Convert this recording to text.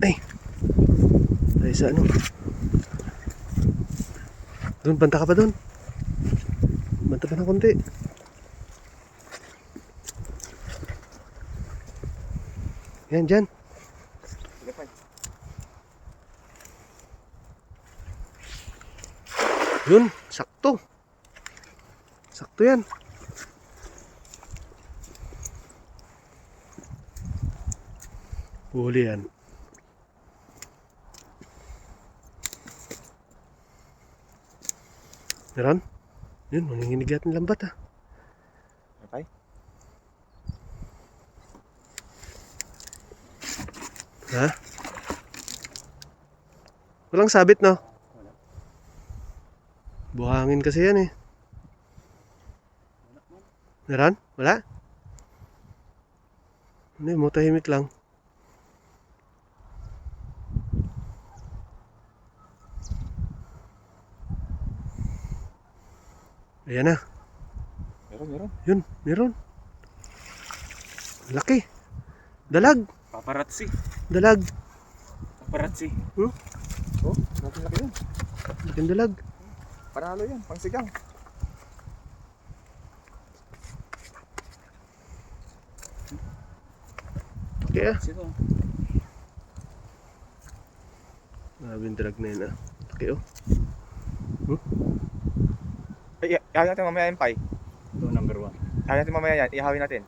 Ay! Ay sa ano? Doon, banta ka pa doon. Banta pa ng konti. Yan, dyan. Yun, sakto. Sakto yan. Huli yan. Meron? Yun, manginginig natin lambat ah. Okay. Ha? Walang sabit no? Buhangin kasi yan eh. Meron? Wala? Hindi mo, tahimik lang. Ayan na. Meron. Yun, meron. Laki. Dalag. Paparazzi. Dalag. Paparazzi. Hmm? Oh, laki yun. Laking dalag. Panalo yan, pangsigang. Okay ah. Sito. Maraming dalag na yun ah. Okay oh. Ay, ihawin natin mamaya yung pie. Ito number 1. Ihawin natin mamaya yan, ihawin natin.